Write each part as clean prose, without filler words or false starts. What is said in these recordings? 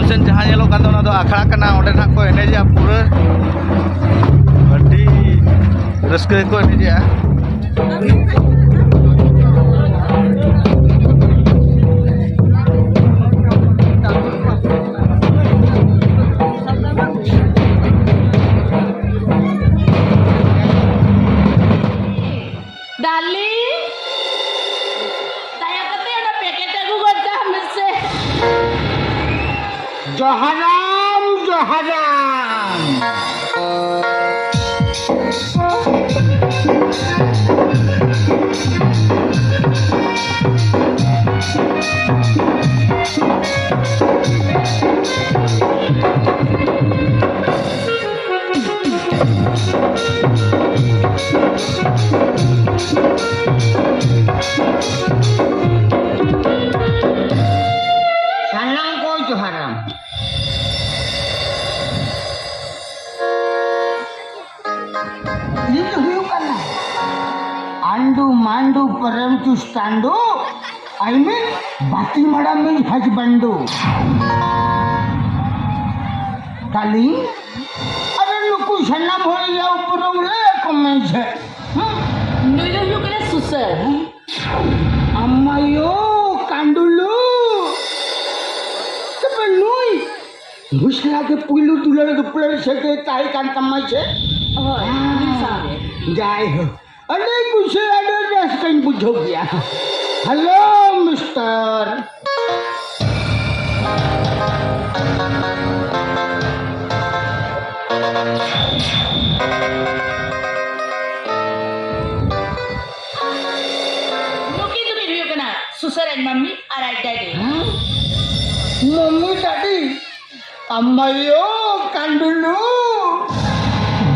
sen jahan nyelok kan do akhara kana onde nak ko eneja pura adi raska ko eneja Jahanam, Jahanam. Salam ko Jahanam. Andu mandu param tu stando. I mean, bati madam is husbandu. Kali, अरे लोग शना भर या ऊपर उड़े कमें छे. Nilo yo kena susah. Amayo kandulu. Kepenui. Musla ke pulu tular ke pular seke tai kan tamai छे. Oh, ini sahaja. Jai ho. अरे कुछ एड्रेस कहीं पूछो गया. Hello mister. Nuki tu ni yo kena susah dan mami arai daddy. Mummy daddy अम्मयो कंडुलू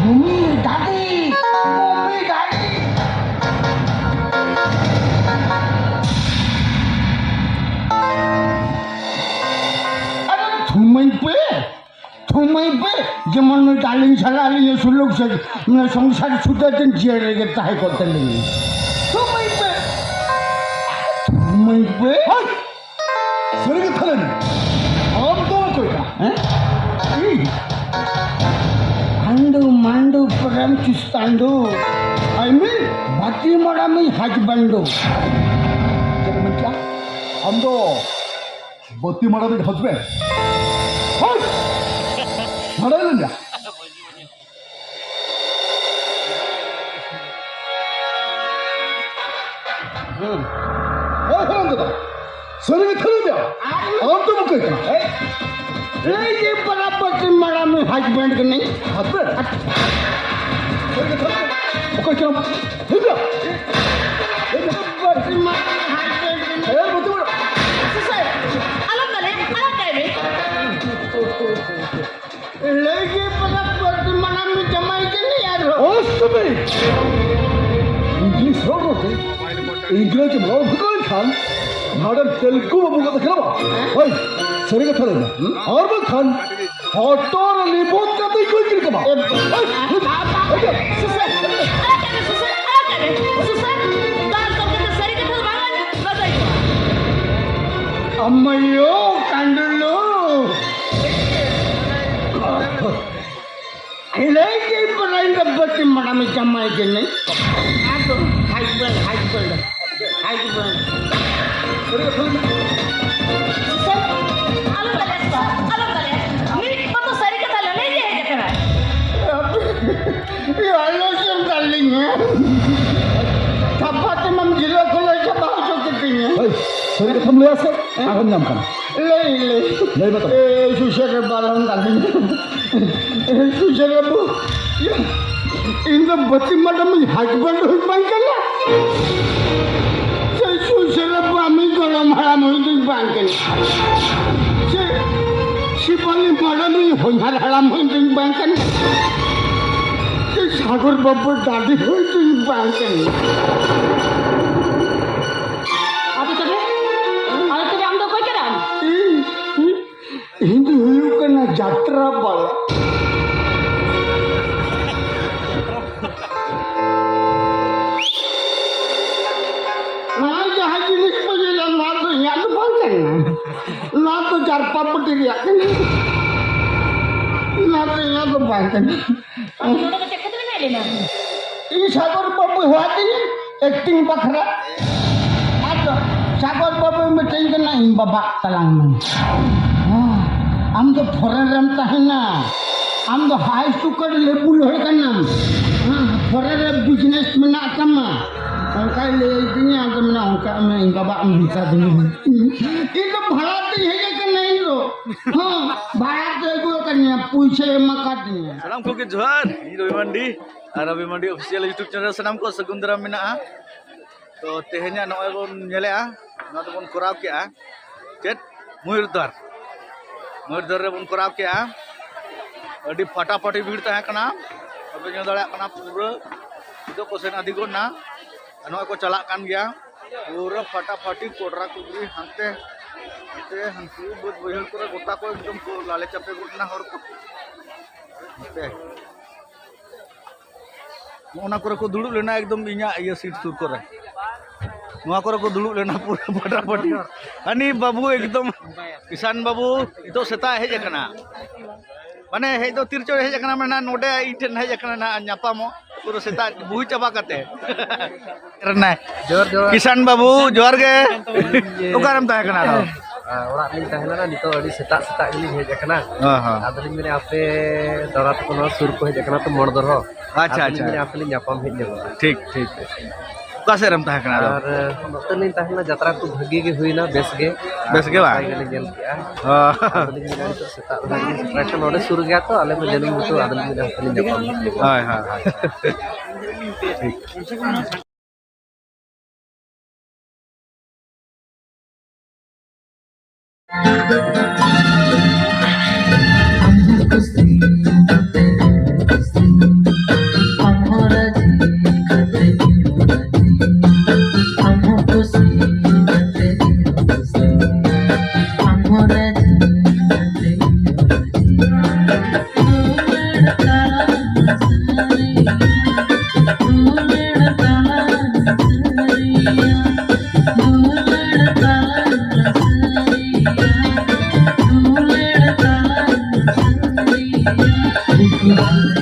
mummy daddy अरे थुमई पे जेमन में डालिंग सला लिए सुलोक से मैं संसार छूटे दिन जिए रहेगा ताहे करते नहीं थुमई पे सर के थले ने हम तो कोई का हैं अंडू मंडू परम चुस्तांडू आई मीन बाती मरा में हजबंडू जब मैं क्या हम तो बत्ती मारा दे हस्बैंड मारा ले ना सर के थले दे हम तो कोई का ये बराबर से मरा में हस्बैंड के नहीं हस्बैंड सर के थले कोई क्या ठीक है बराबर से मरा में हस्बैंड के नहीं ए बत्ती मारा Susah. Alam kali, alam daddy. लेके बराबर से मरा में जमाई के नहीं यार 어스베 इंग्लिश रो रो इंग्लिश में रो भगवान खान मैडम तेलुगु में बोलता क्या बात भाई सर के थले में और वो खान ऑटो ने बहुत ज्यादा कोई किल का Susah. Alam daddy, susah. Alam daddy. Susah. Dah kau kena sari ke thal bangan. Bagai. अम्मयो कंडलो लेके बनाई बत्ती मरा में जमाई के नहीं husband Susah. Alam daddy, susah. Alam daddy. Ni patut sari ke thal ni je je kena. ये आलोचन darling है थप्पा तो मम जिला खोला से बाहर जो करती है भाई सर के थम ले आसे आगम नाम खान ले बताओ ए सुशे के बारे में डार्लिंग ए सुशे के बु इन द बत्ती मरा में हस्बैंड हुई करना से सुशे के बु आमी गरम हरा में हुई करना से शिपाली मरा में हुई हरा में हुई करना सागर बाबू दादी हुई तो bank Apa tu? Apa tu am do koi keram? Hindi हुई करना यात्रा वाला जहाँ जिनिस पर ये मार दो यहाँ तो बंद करना ना तो चार पापटी रिया ना तो यहाँ तो बांध Ang ulo ko check ko na nila na. ये सागर बाबू हुआ थी एक्टिंग बखरा आज सागर बाबू में चाहिए नहीं बाबा तलांग में हम तो फॉरेन रमता है ना हम तो हाई स्टूकर लेबुल हो करना फॉरेन बिजनेस में ना कम उनका ले इतनी आज मैं उनका मैं बाबा मिलता दूँगी ये तो भाड़ाते है कि नहीं लो हाँ भाड़ाते को करनी पूछे मकाती है Salam ko ke Johar, ini Rabi Mandi, Rabi Mandi official YouTube channel sanam ko Sagundara mena. To tehnya no kon nyele no to bon korab ke chet Muirdar re bon korab ke adi फटाफटी भीड़ तहे कना अब जो दड़ा कना पूरा तो कोसेन अधिको ना no को चला कान गया पूरा फटाफटी कोडरा कुबरी हंते ते हंसू बुद बहिल करे गोटा को एकदम को लाले चपे गुटना हर को ते मोना करे को दुड़ुब लेना एकदम इኛ ये सीट सुर करे नुआ करे को दुड़ुब लेना पूरा फटाफटी अनि बाबू एकदम किसान बाबू तो सेता हेज कना माने हेज तो तिरचो हेज कना माने नोडे इठन हेज कना ना न्यापामो पूरा सेता बुई चाबा कते करना जोर जोर किसान बाबू जोर के ओकारम ताहे कना रो orang ini tahanan na dito adi setak ini hej akana हां adalin mene ape darat kono sur ko hej akana to mordor ho अच्छा अच्छा mene ape nyapam hej jago ठीक ठीक ओका से रम ताहे कना रो और नतन nin tahana jatra ko bhagi ge huina base के बा gele jel kia हां adalin mene to setak lagi stration ode sur gaya to ale me jelung to adalin mene ape nyapam हां हां ठीक Thank you.